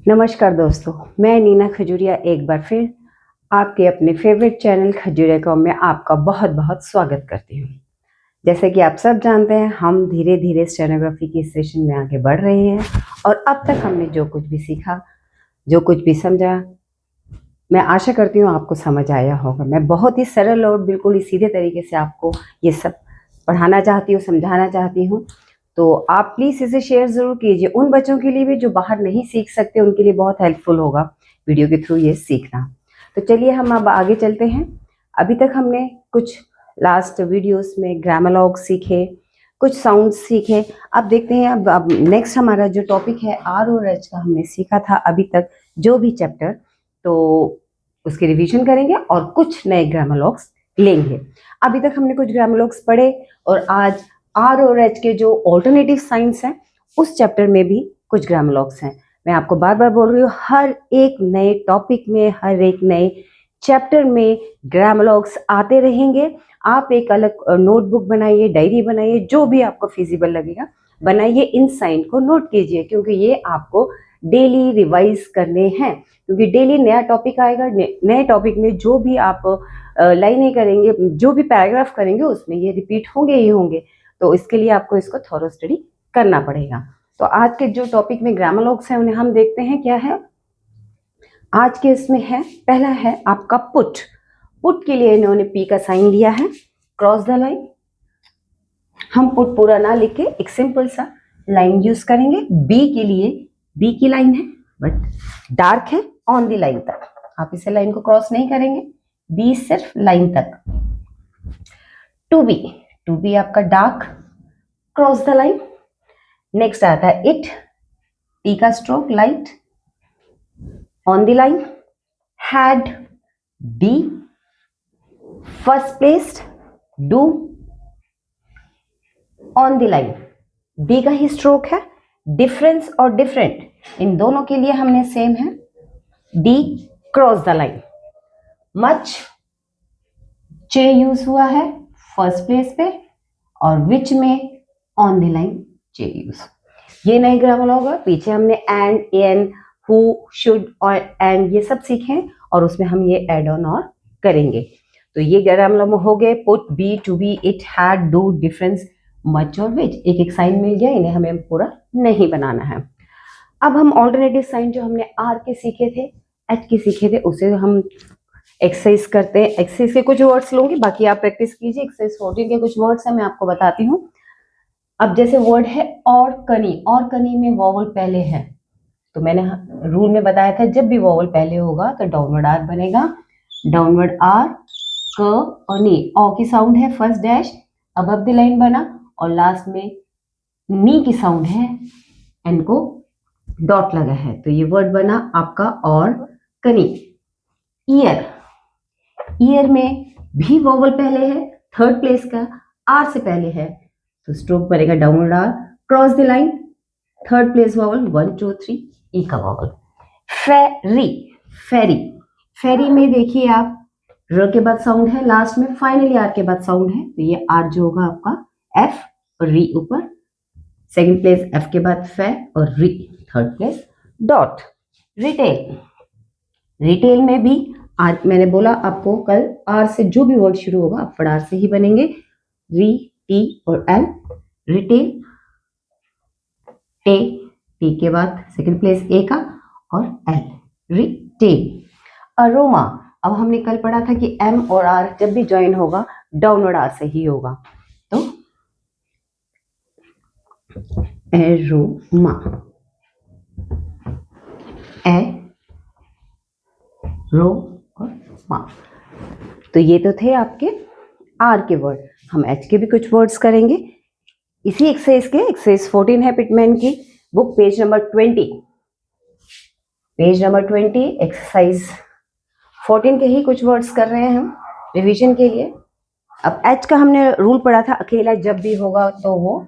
नमस्कार दोस्तों, मैं नीना खजूरिया एक बार फिर आपके अपने फेवरेट चैनल खजूरिया कॉम में आपका बहुत बहुत स्वागत करती हूँ। जैसे कि आप सब जानते हैं, हम धीरे धीरे स्टेनोग्राफी के सेशन में आगे बढ़ रहे हैं और अब तक हमने जो कुछ भी सीखा, जो कुछ भी समझा, मैं आशा करती हूँ आपको समझ आया होगा। मैं बहुत ही सरल और बिल्कुल ही सीधे तरीके से आपको ये सब पढ़ाना चाहती हूँ, समझाना चाहती हूँ। तो आप प्लीज़ इसे शेयर ज़रूर कीजिए उन बच्चों के लिए भी जो बाहर नहीं सीख सकते, उनके लिए बहुत हेल्पफुल होगा वीडियो के थ्रू ये सीखना। तो चलिए हम अब आगे चलते हैं। अभी तक हमने कुछ लास्ट वीडियोस में ग्रामोलॉग सीखे, कुछ साउंड सीखे। अब देखते हैं अब नेक्स्ट हमारा जो टॉपिक है आर और एच का हमने सीखा था अभी तक जो भी चैप्टर, तो उसके रिवीजन करेंगे और कुछ नए ग्रामोलॉग्स लेंगे। अभी तक हमने कुछ ग्रामोलॉग्स पढ़े और आज आर और एच के जो ऑल्टरनेटिव साइंस हैं उस चैप्टर में भी कुछ ग्रामोलॉग्स हैं। मैं आपको बार बार बोल रही हूँ, हर एक नए टॉपिक में, हर एक नए चैप्टर में ग्रामोलॉग्स आते रहेंगे। आप एक अलग नोटबुक बनाइए, डायरी बनाइए, जो भी आपको फिजिबल लगेगा बनाइए, इन साइन को नोट कीजिए क्योंकि ये आपको डेली रिवाइज करने हैं। क्योंकि डेली नया टॉपिक आएगा, नए टॉपिक में जो भी आप लाइनें करेंगे, जो भी पैराग्राफ करेंगे उसमें ये रिपीट होंगे ही होंगे। तो इसके लिए आपको इसको थॉरो स्टडी करना पड़ेगा। तो आज के जो टॉपिक में ग्रामोलॉग्स हैं उन्हें हम देखते हैं क्या है। आज के इसमें है, पहला है आपका पुट। पुट के लिए इन्होंने पी का साइन लिया है, क्रॉस द लाइन। हम पुट पूरा ना लिख के एक सिंपल सा लाइन यूज करेंगे। बी के लिए, बी की लाइन है बट डार्क है, ऑन द लाइन तक। आप इसे लाइन को क्रॉस नहीं करेंगे, बी सिर्फ लाइन तक। टू बी, टू बी आपका dark, cross the line. Next आता है इट, टी का stroke light, on the line. Had, D, first placed, do, on the line. D का ही स्ट्रोक है। डिफरेंस और डिफरेंट इन दोनों के लिए हमने सेम है, D, cross the line. Much, चे यूज हुआ है फर्स्ट प्लेस पे और विच में ऑन द लाइन चे यूज। ये नए ग्रामर है। पीछे हमने एंड, एन, हु, शुड और एंड ये सब सीखे हैं और उसमें हम ये एड ऑन और करेंगे। तो ये ग्रामर हो गए, put, be, to be, it, had, do, difference, much और विच। एक एक साइन मिल गया, इन्हें हमें पूरा नहीं बनाना है। अब हम ऑल्टरनेटिव साइन जो हमने आर के सीखे थे, एच के सीखे थे, उसे हम एक्सरसाइज करते हैं। एक्सरसाइज के कुछ वर्ड्स लूंगी, बाकी आप प्रैक्टिस कीजिए। एक्सरसाइज 14 के कुछ वर्ड्स हैं, मैं आपको बताती हूँ। अब जैसे वर्ड है और कनी, और कनी में वॉवल पहले है तो मैंने रूल में बताया था जब भी वॉवल पहले होगा तो डाउनवर्ड आर बनेगा। डाउनवर्ड आर, क और नी, ओ की साउंड है first dash, above the line बना और लास्ट में नी की साउंड है, एन को डॉट लगा है तो ये वर्ड बना आपका और कनी। ईयर, ईयर में भी वॉवल पहले है, थर्ड प्लेस का आर से पहले है तो स्ट्रोक बनेगा downward r, cross the line, third place vowel 1 2 3 ई का वॉवल। फेरी, फेरी, फेरी में देखिए आप र के बाद साउंड है, लास्ट में फाइनली आर के बाद साउंड है तो ये आर जो होगा आपका एफ और री ऊपर, सेकंड प्लेस एफ के बाद फे और री, third place dot. Retail, retail में भी आर, मैंने बोला आपको कल, आर से जो भी वर्ड शुरू होगा आप आर से ही बनेंगे, री, टी और एल। रिटेल, टे, टी के बाद सेकंड प्लेस ए का और एल, रिटेल। अरोमा, अब हमने कल पढ़ा था कि एम और आर जब भी ज्वाइन होगा डाउनवर्ड आर से ही होगा तो एरोमा, ए, रो और मा। तो ये तो थे आपके आर के वर्ड। हम एच के भी कुछ वर्ड्स करेंगे इसी एक्सरसाइज के। एक्सरसाइज 14 है पिटमैन की book, page number 20, page number 20, exercise 14 के ही कुछ वर्ड्स कर रहे हैं हम रिवीजन के लिए। अब एच का हमने रूल पढ़ा था, अकेला जब भी होगा तो वो,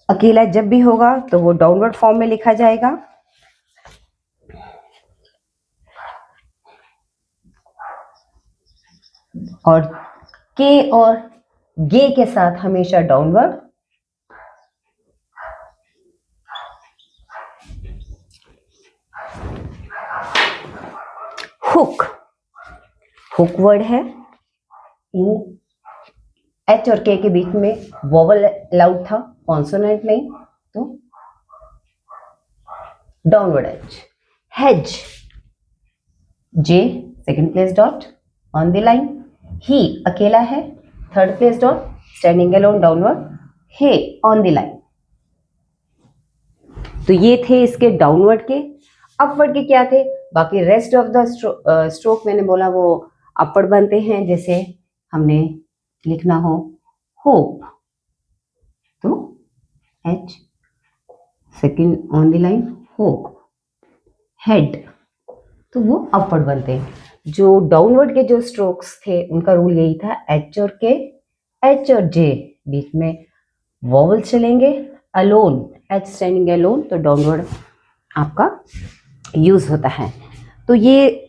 अकेला जब भी होगा तो वो डाउनवर्ड फॉर्म में लिखा जाएगा। और के और गे के साथ हमेशा डाउनवर्ड, हुक, हुक वर्ड है, इन एच और के के बीच में वोवल अलाउड था, कॉन्सोनेंट नहीं, तो downward H. Hedge, J second place dot on the line, ही अकेला है, third place dot, standing alone downward, hay on the line. तो ये थे इसके डाउनवर्ड के. अपवर्ड के क्या थे? बाकी रेस्ट ऑफ द स्ट्रोक मैंने बोला वो अपवर्ड बनते हैं. जैसे हमने लिखना हो होप, तो H second on the line, hope. Head, तो वो अपवर्ड बनते हैं. जो डाउनवर्ड के जो स्ट्रोक्स थे उनका रूल यही था, एच और के, एच और जे बीच में वॉवल चलेंगे, अलोन, एच स्टैंडिंग अलोन, तो डाउनवर्ड आपका यूज होता है. तो ये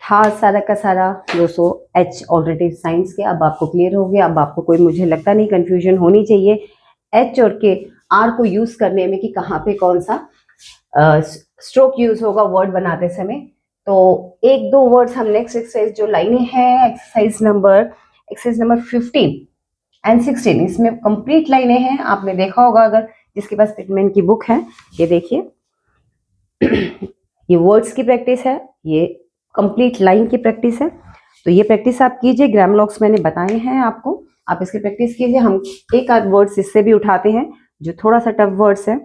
था सारा का सारा दोस्तों एच ऑल्टरनेटिव साइंस के. अब आपको क्लियर हो गया. अब आपको कोई, मुझे लगता नहीं कंफ्यूजन होनी चाहिए एच और के आर को यूज करने में कि कहाँ पे कौन सा स्ट्रोक यूज होगा वर्ड बनाते समय. तो एक दो वर्ड्स हम नेक्स्ट एक्सरसाइज जो लाइनें हैं, एक्सरसाइज नंबर 15 एंड 16, इसमें कंप्लीट लाइनें हैं. आपने देखा होगा अगर जिसके पास पिटमैन की बुक है, ये देखिए ये वर्ड्स की प्रैक्टिस है, ये कंप्लीट लाइन की प्रैक्टिस है. तो ये प्रैक्टिस आप कीजिए. ग्रामलॉक्स मैंने बताए हैं आपको, आप इसकी प्रैक्टिस कीजिए. हम एक आध वर्ड्स इससे भी उठाते हैं जो थोड़ा सा टफ वर्ड्स है.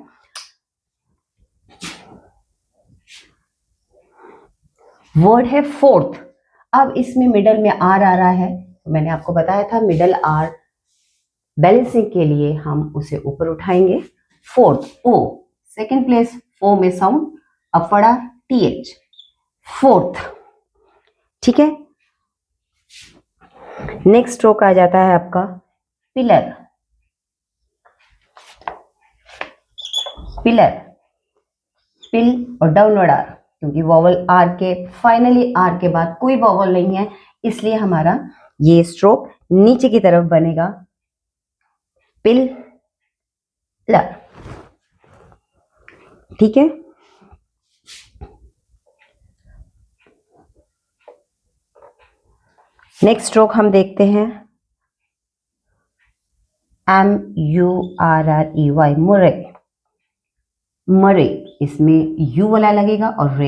वर्ड है फोर्थ. अब इसमें मिडल में आर आ रहा है, तो मैंने आपको बताया था मिडल आर बैलेंसिंग के लिए हम उसे ऊपर उठाएंगे. फोर्थ, ओ सेकेंड प्लेस, ओ में साउंड अपड़ा टी एच, फोर्थ. ठीक है. नेक्स्ट स्ट्रोक आ जाता है आपका पिलर. पिलर, पिल और डाउनवर्ड आर, क्योंकि वॉवल आर के, फाइनली आर के बाद कोई वॉवल नहीं है, इसलिए हमारा ये स्ट्रोक नीचे की तरफ बनेगा. पिल लर. ठीक है. नेक्स्ट स्ट्रोक हम देखते हैं MURREY, मुरे. मरे, इसमें यू वाला लगेगा और रे,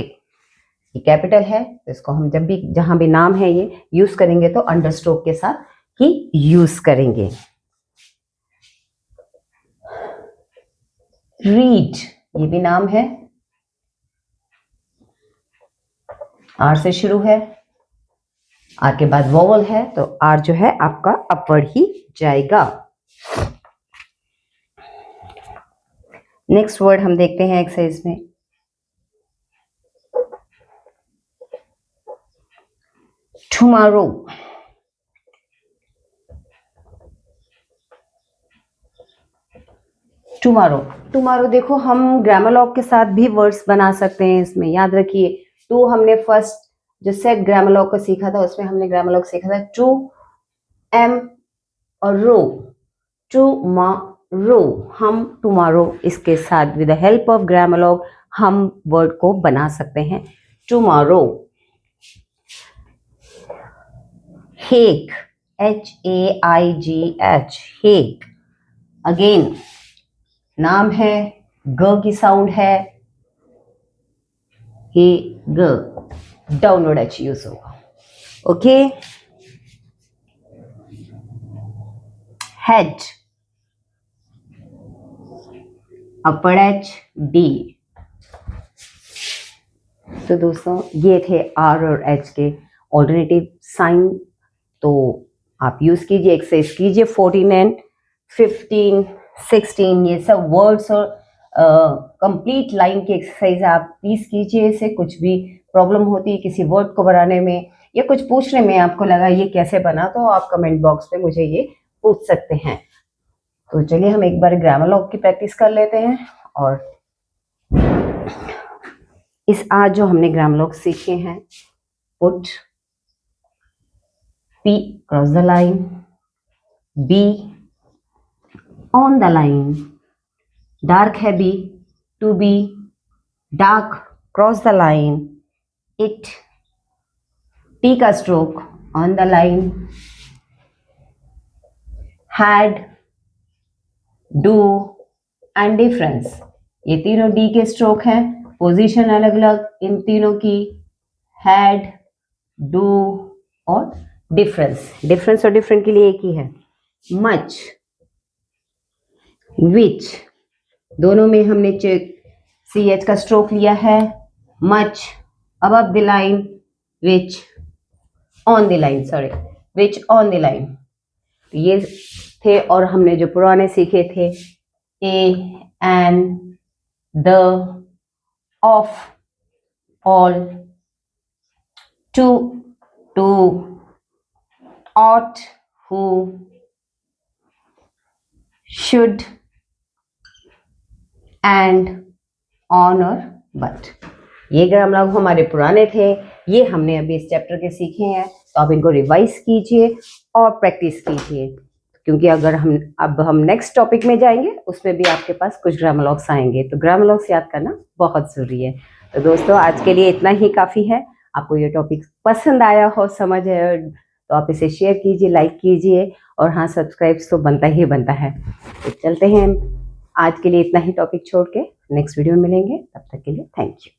ये कैपिटल है, तो इसको हम जब भी जहां भी नाम है ये यूज करेंगे तो अंडर स्ट्रोक के साथ ही यूज करेंगे. रीड, ये भी नाम है, आर से शुरू है, आर के बाद वोवल है, तो आर जो है आपका अपवर्ड ही जाएगा. नेक्स्ट वर्ड हम देखते हैं एक्सरसाइज में, टुमारो. टुमारो, टुमारो देखो हम ग्रामरलॉग के साथ भी वर्ड्स बना सकते हैं. इसमें याद रखिए, टू हमने फर्स्ट जो सेट ग्रामरलॉग को सीखा था उसमें हमने ग्रामरलॉग सीखा था टू एम और रो, टुमारो. हम टुमारो इसके साथ विद द हेल्प ऑफ ग्रामरलॉग हम वर्ड को बना सकते हैं. टुमारो. हेक, HAIGH, हेक. अगेन नाम है, ग की साउंड है, हे ग, डाउनवर्ड एच यूज होगा. ओके. हेड, अपर एच डी. तो दोस्तों ये थे आर और एच के ऑल्टरनेटिव साइन. तो आप यूज कीजिए, एक्सरसाइज कीजिए 14 एंड 15 16, ये सब वर्ड्स और कंप्लीट लाइन की एक्सरसाइज आप प्लीज कीजिए. इसे कुछ भी प्रॉब्लम होती है किसी वर्ड को बनाने में या कुछ पूछने में, आपको लगा ये कैसे बना, तो आप कमेंट बॉक्स में मुझे ये पूछ सकते हैं. तो चलिए हम एक बार ग्रामरलॉग की प्रैक्टिस कर लेते हैं. और इस आज जो हमने ग्रामरलॉग सीखे हैं, put, P cross the line, B on the line, dark है B, to be, dark cross the line, it T का stroke on the line, had, do and difference, ये तीनों डी के स्ट्रोक हैं, पोजीशन अलग अलग इन तीनों की, हैड, डू और डिफरेंस। डिफरेंस और डिफरेंट के लिए एक ही है। मच, विच, दोनों में हमने सी एच का स्ट्रोक लिया है। Much above the line, which on the line, sorry, which on the line. ये थे, और हमने जो पुराने सीखे थे, a, an, the, of, all, to, ought, who, should, and, on और but। ये ग्रामर हमारे पुराने थे, ये हमने अभी इस चैप्टर के सीखे हैं, तो आप इनको रिवाइज कीजिए और प्रैक्टिस कीजिए, क्योंकि अगर हम नेक्स्ट टॉपिक में जाएंगे उसमें भी आपके पास कुछ ग्रामर आएंगे, तो ग्रामर याद करना बहुत जरूरी है। तो दोस्तों आज के लिए इतना ही काफ़ी है। आपको ये टॉपिक पसंद आया हो, समझ है, तो आप इसे शेयर कीजिए, लाइक कीजिए, और हाँ, सब्सक्राइब तो बनता ही बनता है। तो चलते हैं, आज के लिए इतना ही टॉपिक छोड़ के नेक्स्ट वीडियो में मिलेंगे, तब तक के लिए थैंक यू।